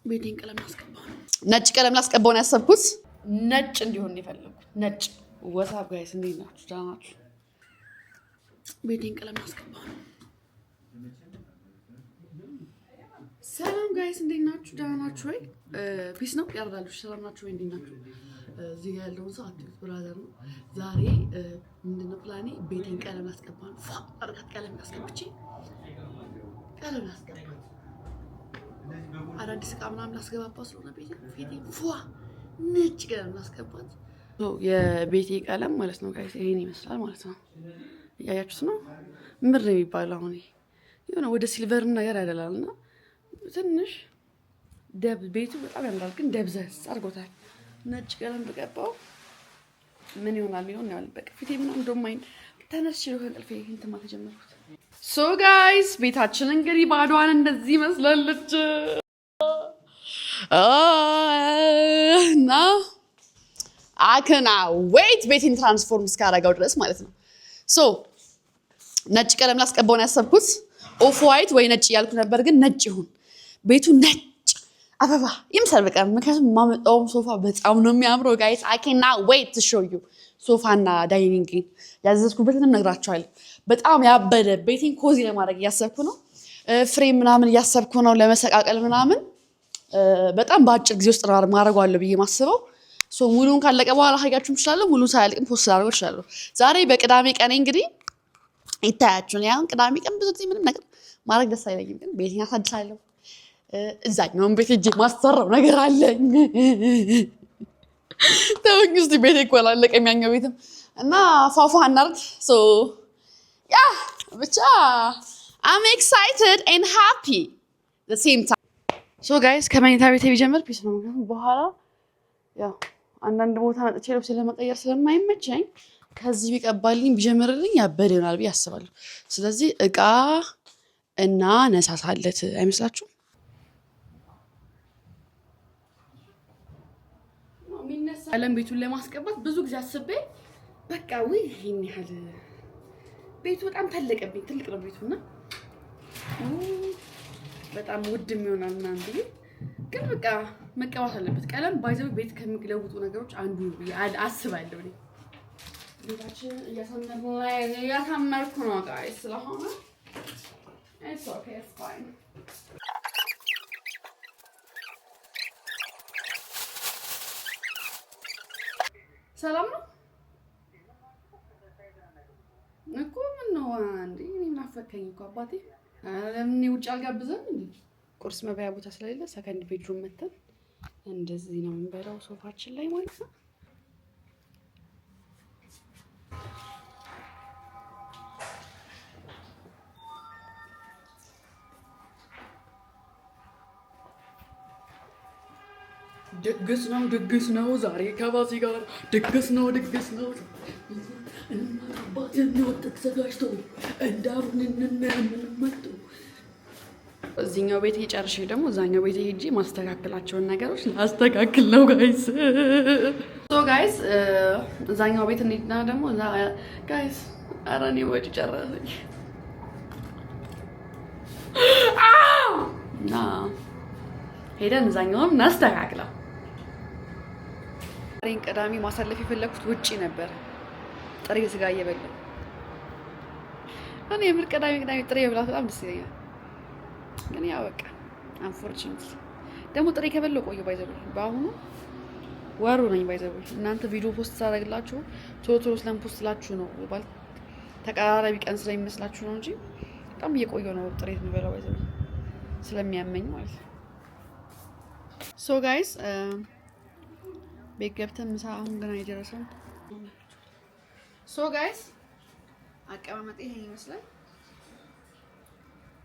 ቤቴን ቀለም ላስቀባው ነው። ነጭ ቀለም ላስቀባው ነው ያሰብኩት። ነጭ እንዲሆን የፈለኩት ነጭ። ወሳብ ጋይስ እንዴት ናችሁ? ደህና ናችሁ? ቤቴን ቀለም ላስቀባው ነው። ሰላም ጋይስ እንዴት ናችሁ? ደህና ናችሁ ወይ? ፒስ ነው ያርዳልሽ። ሰላም ናችሁ ወይ? እንዴት ናችሁ? እዚህ ጋር ያለውን ሰው አትሉት ብራዘር ነው። ዛሬ ምንድነው ፕላኔ? ቤቴን ቀለም ላስቀባው ነው። አርጋት ቀለም ላስቀብቼ ቀለም ላስቀባው አዳዲስ ዕቃ ምናምን ላስገባባ ስለሆነ ቤቴ ነጭ ቀለም ላስገባት። የቤቴ ቀለም ማለት ነው ጋይስ ይሄን ይመስላል ማለት ነው። እያያችሁት ነው። ምር የሚባለው አሁን የሆነ ወደ ሲልቨር ነገር ያደላልና ትንሽ ቤቱ በጣም ያምራል፣ ግን ደብዘዝ አድርጎታል። ነጭ ቀለም ተቀባው ምን ይሆናል የሚሆን ያው በቃ ፊቴ ምናምን እንደማይን ተነስቼ ነው ከእንቅልፌ እንትን ማለት የጀመርኩት። ሶ ጋይስ ቤታችን እንግዲህ ባዶዋን እንደዚህ መስላለች እና አከና ዌይት ቤቴን ትራንስፎርም እስካደረገው ድረስ ማለት ነው። ሶ ነጭ ቀለም ላስቀባው ነው ያሰብኩት። ኦፍ ዋይት ወይ ነጭ እያልኩ ነበር፣ ግን ነጭ ይሁን ቤቱ ነጭ አበባ ይምሰል በቃ። ምክንያቱም የማመጣውም ሶፋ በጣም ነው የሚያምረው ጋይስ። አይ ካን ዌይት ቱ ሾው ዩ ሶፋና ዳይኒንግ ያዘዝኩበትንም ነግራቸዋለሁ። በጣም ያበደ ቤቴን ኮዚ ለማድረግ እያሰብኩ ነው። ፍሬም ምናምን እያሰብኩ ነው ለመሰቃቀል ምናምን። በጣም በአጭር ጊዜ ውስጥ ማድረጓለሁ ብዬ ማስበው። ሶ ሙሉን ካለቀ በኋላ ሀያችሁም እችላለሁ፣ ሙሉን ሳያልቅም ፖስት ላደርገው እችላለሁ። ዛሬ በቅዳሜ ቀኔ እንግዲህ ይታያችሁ ነው። ያሁን ቅዳሜ ቀን ብዙ ጊዜ ምንም ነገር ማድረግ ደስ አይለኝም፣ ግን ቤቴን አሳድሳለሁ። እዛኛውን ቤት ሂጅ ማሰራው ነገር አለኝ። ተውኝ እስኪ ቤቴ እኮ አላለቀም ያኛው ቤትም እና ፏፏ እናድርግ። ሶ ያ ብቻ I'm excited and happy the same time. ሶ ጋይስ ከመኝታ ቤቴ ቢጀምር ፒስ ነው። በኋላ ያው አንዳንድ ቦታ መጥቼ ልብስ ለመቀየር ስለማይመቸኝ ከዚህ ቢቀባልኝ ቢጀምርልኝ ያበደ ይሆናል ብዬ አስባለሁ። ስለዚህ እቃ እና ነሳሳለት አይመስላችሁም? ቀለም ቤቱን ለማስቀባት ብዙ ጊዜ አስቤ በቃ ወይ ይሄን ያህል ቤቱ በጣም ተለቀብኝ። ትልቅ ነው ቤቱና በጣም ውድም ይሆናል ምናምን ብዬ ግን በቃ መቀባት አለበት። ቀለም ባይዘው ቤት ከሚለውጡ ነገሮች አንዱ አስባለሁ። እኔ ቤታችን እያሳመርኩ ነው ጋይስ ስለሆነ it's okay, it's fine. ሰላም ነው እኮ ምን ነው አንዴ ናፈቀኝ እኮ አባቴ። ለምን ውጭ አልጋብዘን እንዴ? ቁርስ መብያ ቦታ ስለሌለ ሰከንድ ቤድሩም መተን እንደዚህ ነው የምንበላው ሶፋችን ላይ ማለት ነው። ድግስ ነው ዛሬ ከባሲ ጋር ድግስ ነው እናባቴ ወጥተህ ተዘጋጅቶ እንዳሩን እንመጡ። እዚህኛው ቤት ጨርሼ ደግሞ እዛኛው ቤት ሄጄ ማስተካከላቸውን ነገሮች ላስተካክል ነው ጋይስ። ሶ ጋይስ እዛኛው ቤት እንሂድና ደግሞ ጋይስ ኧረ እኔ ወጪ ጨረሰኝ እና ሄደን እዛኛውን እናስተካክለው። ዛሬን ቅዳሜ ማሳለፍ የፈለኩት ውጪ ነበር፣ ጥሬ ስጋ እየበላሁ። እኔ የምር ቅዳሜ ጥሬ መብላት በጣም ደስ ይለኛል፣ ግን ያው በቃ አንፎርቹኔትሊ ደግሞ ጥሬ ከበላሁ ቆየ ባይዘው። በአሁኑ ወሩ ነኝ ባይዘው። እናንተ ቪዲዮ ፖስት ታደርግላችሁ ቶሎ ስለምፖስትላችሁ ነው ባል ተቀራራቢ ቀን ስለሚመስላችሁ ነው እንጂ በጣም እየቆየሁ ነው ጥሬ የምበላው ባይዘው ስለሚያመኝ ማለት ነው። ሶ ጋይስ ቤት ገብተን ምሳ አሁን ገና የደረሰው። ሶ ጋይስ አቀማመጤ ይሄን ይመስላል።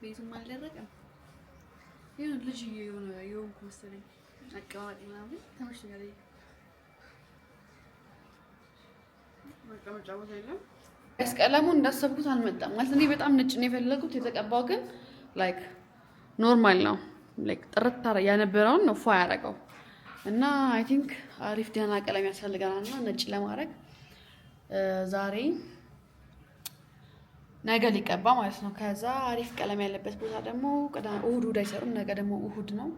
ቤቱም አልደረቀም። ይሄን ልጅ የሆንኩ መሰለኝ አቀማመጤ ምናምን ተመችቶኛል። መቀመጫ ቦታ የለም። ቀለሙ እንዳሰብኩት አልመጣም ማለት እኔ በጣም ነጭ ነው የፈለጉት። የተቀባው ግን ላይክ ኖርማል ነው። ላይክ ጥርት ያነበረውን ነው ፏ ያደረገው እና አይ ቲንክ አሪፍ ደህና ቀለም ያስፈልገናልና ነጭ ለማድረግ ዛሬ ነገ ሊቀባ ማለት ነው። ከዛ አሪፍ ቀለም ያለበት ቦታ ደግሞ እሁድ አይሰሩም። ነገ ደግሞ እሁድ ነው።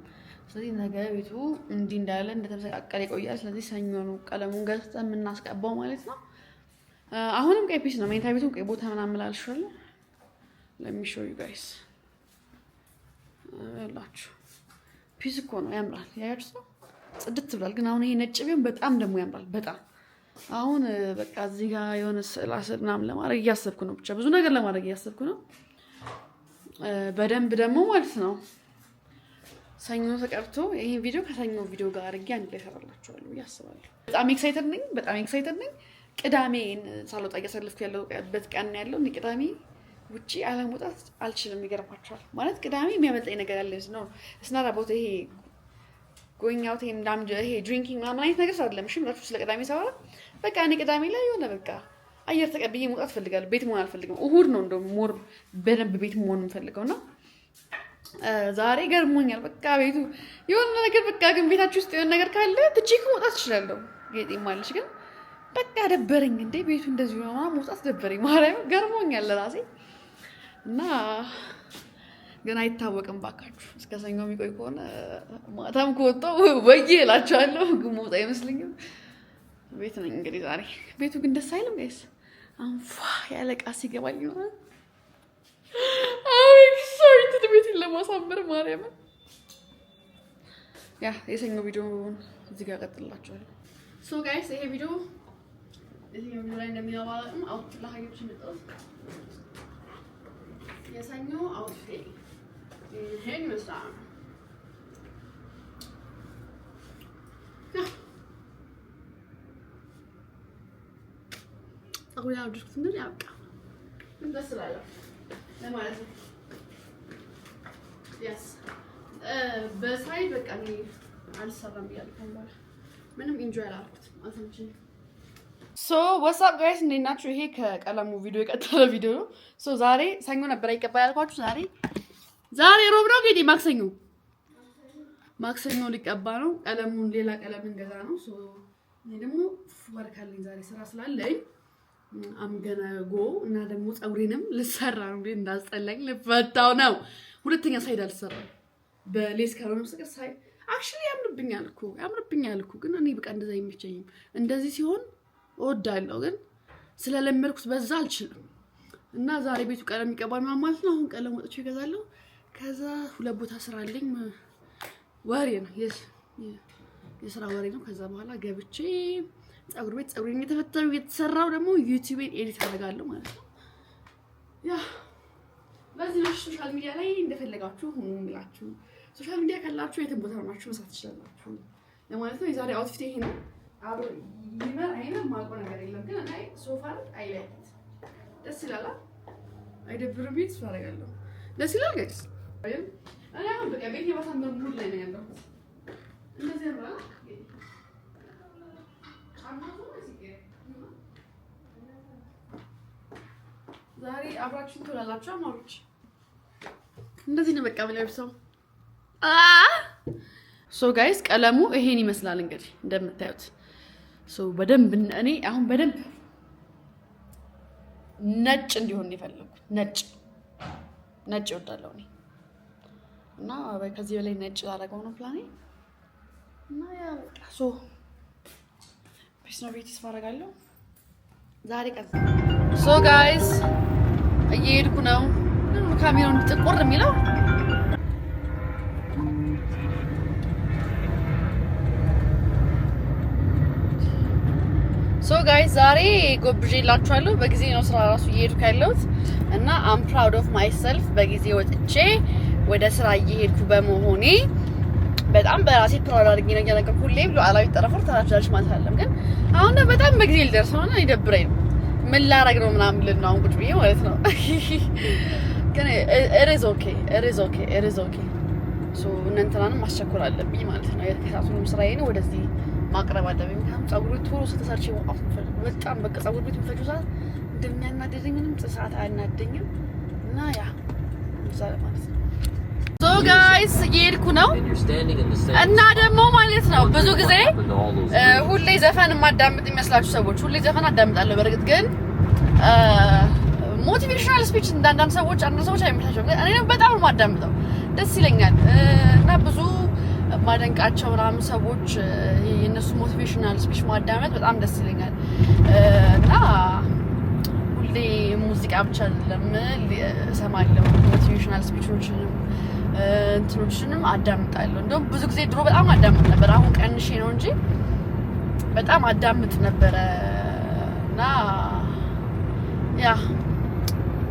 ስለዚህ ነገ ቤቱ እንዲህ እንዳለ እንደተመሰቃቀለ ይቆያል። ስለዚህ ሰኞ ነው ቀለሙን ገዝተን የምናስቀባው ማለት ነው። አሁንም ቀይ ፒስ ነው። መኝታ ቤቱም ቀይ ቦታ ምናምን እላልሻለሁ። let me show you guys ያላችሁ ፒስ እኮ ነው ያምራል። ያያችሁ ጽድት ብሏል። ግን አሁን ይሄ ነጭ ቢሆን በጣም ደግሞ ያምራል በጣም። አሁን በቃ እዚህ ጋር የሆነ ስዕል ምናምን ለማድረግ እያሰብኩ ነው። ብቻ ብዙ ነገር ለማድረግ እያሰብኩ ነው። በደንብ ደግሞ ማለት ነው ሰኞ ተቀርቶ ይሄን ቪዲዮ ከሰኞ ቪዲዮ ጋር አድርጌ አንድ ላይ እሰራላችኋለሁ እያስባለሁ። በጣም ኤክሳይትድ ነኝ። ቅዳሜን ሳልወጣ እያሳለፍኩ ያለሁበት ቀን ያለው እኔ ቅዳሜ ውጪ አለመውጣት አልችልም። ይገርማችኋል ማለት ቅዳሜ የሚያመልጠኝ ነገር ያለ ነው። እስናራ ቦታ ይሄ going out ይሄ ድሪንኪንግ ምናምን አይነት ነገር አይደለም። እሺ ምራችሁ ስለ ቅዳሜ ሳወራ በቃ እኔ ቅዳሜ ላይ የሆነ በቃ አየር ተቀብዬ መውጣት ፈልጋለሁ። ቤት መሆን አልፈልግም። እሁድ ነው እንደው ሞር በደንብ ቤት መሆን የምፈልገውና ዛሬ ገርሞኛል። በቃ ቤቱ የሆነ ነገር በቃ ግን ቤታችሁ ውስጥ የሆነ ነገር ካለ ትጂክ መውጣት እችላለሁ። ጌጤ ማለሽ ግን በቃ ደበረኝ እንዴ ቤቱ እንደዚህ ነው መውጣት ደበረኝ። ማርያም ገርሞኛል ለራሴ እና ግን አይታወቅም ባካችሁ። እስከ ሰኞ የሚቆይ ከሆነ ማታም ከወጣው ወዬ እላችኋለሁ። ግን መውጣ አይመስልኝም። ቤት ነኝ እንግዲህ ዛሬ። ቤቱ ግን ደስ አይልም ጋይስ። አንፏ ያለ ዕቃ ሲገባኝ ነው። አይ ሶሪ ቤት ለማሳመር ማርያም። ያ የሰኞ ቪዲዮ እዚህ ጋር ቀጥላችኋለሁ። ሶ ጋይስ ይሄ ቪዲዮ እዚህ ላይ እንደሚያዋጣም አውት ለሀገሮች መጣው የሰኞ አውትፊት ይሄን መስራት አሁን ያው ድስኩት ምን ያብቃ እንደስላለ ለማለት ነው። ያስ በሳይድ በቃ እኔ አልሰራም ያልኩኝ ማለት ምንም ኢንጆይ አላልኩት አልተመቸኝም። ሶ ዋትስ አፕ ጋይስ እንዴት ናችሁ? ይሄ ከቀለሙ ቪዲዮ የቀጠለ ቪዲዮ ነው። ሶ ዛሬ ሰኞ ነበር ይቀባ ያልኳችሁ። ዛሬ ሮብ ነው እንግዲህ ማክሰኞ ሊቀባ ነው። ቀለሙን ሌላ ቀለም እንገዛ ነው። ሶ እኔ ደግሞ ወርክ አለኝ ዛሬ ስራ ስላለኝ አምገና ጎ እና ደግሞ ፀጉሬንም ልሰራ ነው። እንዴ እንዳስጠላኝ ልፈታው ነው። ሁለተኛ ሳይድ አልሰራም በሌስ ካልሆነ መስቀል ሳይ አክቹሊ ያምርብኛል እኮ ግን እኔ በቃ እንደዛ አይመቸኝም። እንደዚህ ሲሆን እወዳለሁ ግን ስለለመድኩት በዛ አልችልም። እና ዛሬ ቤቱ ቀለም ይቀባል ማለት ነው። አሁን ቀለም ወጥቼ እገዛለሁ። ከዛ ሁለት ቦታ ስራ አለኝ። ወሬ ነው የስራ ወሬ ነው። ከዛ በኋላ ገብቼ ፀጉሬን የተሰራው ደግሞ ዩቲዩብን ኤዲት አደርጋለሁ ማለት ነው። ያ በዚህ ነው ሶሻል ሚዲያ ላይ እንደፈለጋችሁ ሁኑ የሚላችሁ። ሶሻል ሚዲያ ካላችሁ የትም ቦታ ሆናችሁ መስራት ትችላላችሁ ለማለት ነው። የዛሬ አውትፊት ይሄ ነው። አብሮ ይመር አይነ ማቆ ነገር የለም ግን አይ ሶፋር አይላይት ደስ ይላል። አይደብርም? ቤት አደርጋለሁ ደስ ይላል ጋይስ። እኔ አሁን በቃ ቤት የማሳመር ሙድ ላይ ነው ያለው። እንደዚህ ነው ዛሬ አብራችሁን ትውላላችሁ አማሮች። እንደዚህ ነው በቃ ብለብሰው ሶ ጋይስ ቀለሙ ይሄን ይመስላል እንግዲህ እንደምታዩት። ሶ በደንብ እኔ አሁን በደንብ ነጭ እንዲሆን የፈለኩት ነጭ እወዳለሁ እኔ እና ከዚህ በላይ ነጭ ላደርገው ነው ፕላኔ። እና ያ በቃ ሶ ፒስኖቪቲስ አደርጋለሁ ዛሬ ቀን። ሶ ጋይስ እየሄድኩ ነው። ካሜራውን ጥቁር የሚለው ሶ ጋይስ ዛሬ ጎብዤላችኋለሁ። በጊዜ ነው ስራ ራሱ እየሄድኩ ያለሁት እና አም ፕራውድ ኦፍ ማይሰልፍ በጊዜ ወጥቼ ወደ ስራ እየሄድኩ በመሆኔ በጣም በራሴ ፕራውድ አድርጌ ነው ያለቀኩ። ሁሌ ብሎ አላዊ ተረፈር ተራቻለች ማለት አይደለም ግን አሁን በጣም በጊዜ ልደርስ ሆነ ይደብረኝ ነው። ምን ላረግ ነው ምናምን ልን ነው አሁን ቁጭ ብዬ ማለት ነው። ግን it is okay ሶ እናንተናንም ማስቸኮል አለብኝ ማለት ነው። የታቱንም ስራዬ ነው ወደዚህ ማቅረብ አለብኝ። ፀጉሩ ቶሎ ስተሰርቼ ወጣፍ በጣም በቃ ፀጉሩ ቤት ምፈጁ ሰዓት እንደሚያናደደኝ ምንም ሰዓት አያናደኝም እና ያ ዛሬ ማለት ነው። ሶ ጋይስ እየሄድኩ ነው እና ደግሞ ማለት ነው ብዙ ጊዜ ሁሌ ዘፈን የማዳምጥ የሚመስላችሁ ሰዎች ሁሌ ዘፈን አዳምጣለሁ። በእርግጥ ግን ሞቲቬሽናል ስፒች አንዳንድ ሰዎች አይመቻቸውም። እኔ በጣም ነው የማዳምጠው፣ ደስ ይለኛል። እና ብዙ ማደንቃቸው ምናምን ሰዎች የነሱ ሞቲቬሽናል ስፒች ማዳመጥ በጣም ደስ ይለኛል። እና ሁሌ ሙዚቃ ብቻ አይደለም እሰማለሁ፣ ሞቲቬሽናል ስፒቾችንም እንትኖችንም አዳምጣለሁ። እንደውም ብዙ ጊዜ ድሮ በጣም አዳምጥ ነበር፣ አሁን ቀንሼ ነው እንጂ በጣም አዳምጥ ነበረ። እና ያ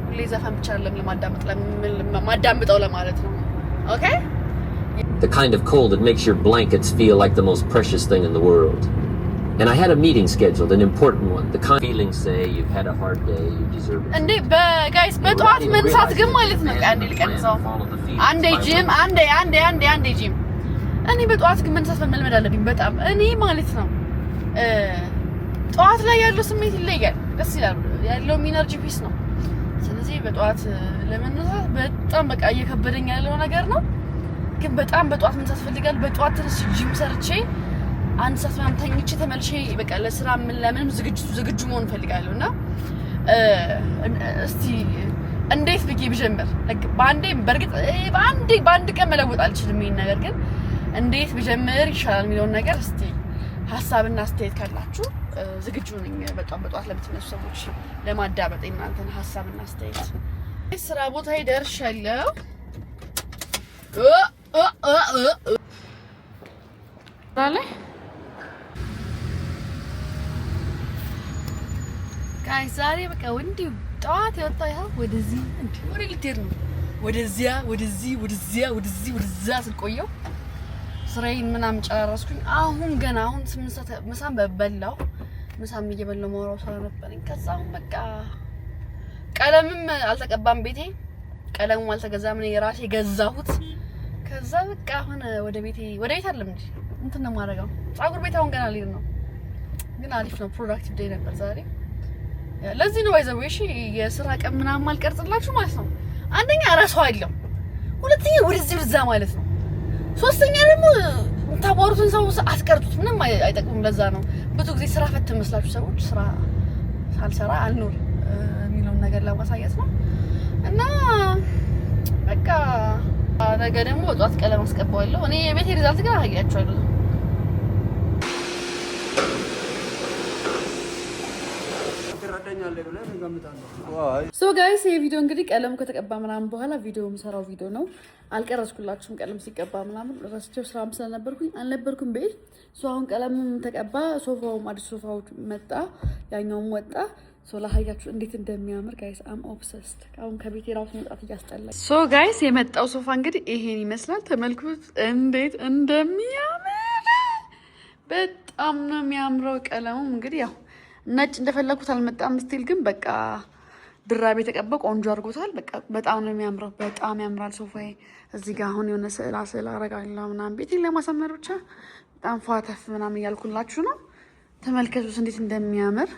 ሁሌ ዘፈን ብቻ አይደለም ለማዳምጠው ለማለት ነው። ኦኬ The kind of cold that makes your blankets feel like the most precious thing in the world. And I had a meeting scheduled, an important one. The kind of feelings say you've had a hard day, you deserve it. እንዴ በጋይስ በጠዋት መንሳት ግን ማለት ነው አንዴ ልቀንሰው፣ አንዴ ጂም፣ አንዴ ጂም። እኔ በጠዋት ግን መንሳት መልመድ አለብኝ በጣም። እኔ ማለት ነው ጠዋት ላይ ያለው ስሜት ይለያል፣ ደስ ይላል፣ ያለው ኢነርጂ ፒስ ነው። ስለዚህ በጠዋት ለመነሳት በጣም በቃ እየከበደኝ ያለው ነገር ነው። ግን በጣም በጠዋት መንሳት ፈልጋለሁ። በጠዋት ተነስቼ ጂም ሰርቼ አንድ ሰዓት ምናምን ተኝቼ ተመልሼ በቃ ለስራ ለምንም ዝግጁ መሆን ፈልጋለሁ። እና እስቲ እንዴት ብዬ ብጀምር በርግጥ በአንድ ቀን መለወጥ አልችልም ይሄን ነገር፣ ግን እንዴት ብጀምር ይሻላል የሚለውን ነገር እስቲ ሀሳብና አስተያየት ካላችሁ ዝግጁ ነኝ። በጣም በጠዋት ለምትነሱ ሰዎች ለማዳመጥ እናንተን ሀሳብና አስተያየት። ስራ ቦታ ደርሻለሁ። ጋይ ዛሬ በቃ እንዲሁ ጠዋት የወጣው ይኸው ወደዚህ ወደ ልትሄድ ነው። ወደዚያ ስልቆየው ስራዬን ምናምን ጨራረስኩኝ። አሁን 8 ሰዓት ምሳም በበላው ምሳም እየበላው ማውራው ስራ ነበረኝ። ከዛ አሁን በቃ ቀለምም አልተቀባም ቤቴ፣ ቀለሙም አልተገዛም፣ እኔ የራሴ ገዛሁት። ከዛ በቃ አሁን ወደ ቤት አይደለም እንጂ እንትን ነው የማደርገው፣ ፀጉር ቤት አሁን ገና ልሄድ ነው። ግን አሪፍ ነው፣ ፕሮዳክቲቭ ዴይ ነበር ዛሬ። ለዚህ ነው ባይዘው እሺ የስራ ቀን ምናምን አልቀርጽላችሁ ማለት ነው። አንደኛ ራስው አይደለም፣ ሁለተኛ ወደዛ ማለት ነው፣ ሶስተኛ ደግሞ ታባሩትን ሰው አስቀርጡት፣ ምንም አይጠቅምም። ለዛ ነው ብዙ ጊዜ ስራ ፈት መስላችሁ ሰዎች ስራ ሳልሰራ አልኖር የሚለውን ነገር ለማሳየት ነው። እና በቃ ነገ ደግሞ ወጣት ቀለም አስቀባዋለሁ። እኔ የቤት ሪዛልት ግን አያያችኋለሁ። ሶ ጋይስ ይሄ ቪዲዮ እንግዲህ ቀለም ከተቀባ ምናምን በኋላ ቪዲዮ የምሰራው ቪዲዮ ነው። አልቀረጽኩላችሁም ቀለም ሲቀባ ምናምን ረስቼው ስራም ስለነበርኩኝ አልነበርኩም ቤት። ሶ አሁን ቀለምም ተቀባ፣ ሶፋውም አዲስ ሶፋው መጣ፣ ያኛውም ወጣ። ሶ ላሳያችሁ እንዴት እንደሚያምር ጋይስ። አም ኦብሰስድ። አሁን ከቤት ራሱ መውጣት እያስጠላኝ። ሶ ጋይስ የመጣው ሶፋ እንግዲህ ይሄን ይመስላል። ተመልኩት እንዴት እንደሚያምር። በጣም ነው የሚያምረው። ቀለሙም እንግዲህ ያው ነጭ እንደፈለኩት አልመጣም ስቲል፣ ግን በቃ ድራቤ ተቀባ ቆንጆ አድርጎታል። በቃ በጣም ነው የሚያምረው። በጣም ያምራል ሶፋዬ። እዚህ ጋር አሁን የሆነ ስዕል አረጋለሁ ምናምን ቤቴን ለማሳመር ብቻ በጣም ፏተፍ ምናምን እያልኩላችሁ ነው። ተመልከቱት እንዴት እንደሚያምር።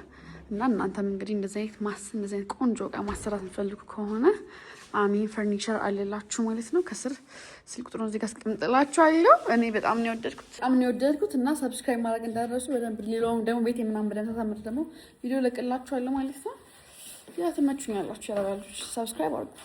እና እናንተም እንግዲህ እንደዚህ አይነት ቆንጆ እቃ ማሰራት የምትፈልጉ ከሆነ አሚን ፈርኒቸር አለላችሁ ማለት ነው። ከስር ስልክ ቁጥሩን እዚህ ጋር አስቀምጥላችኋለሁ። እኔ በጣም ነው የወደድኩት እና ሰብስክራይብ ማድረግ እንዳትረሱ በደንብ። ሌላውም ደግሞ ቤት ምናምን በደንብ ታሳምር ደግሞ ቪዲዮ ለቅላችኋለሁ ማለት ነው። ያ ተመቹኛላችሁ ያላችሁ ሰብስክራይብ አድርጉ።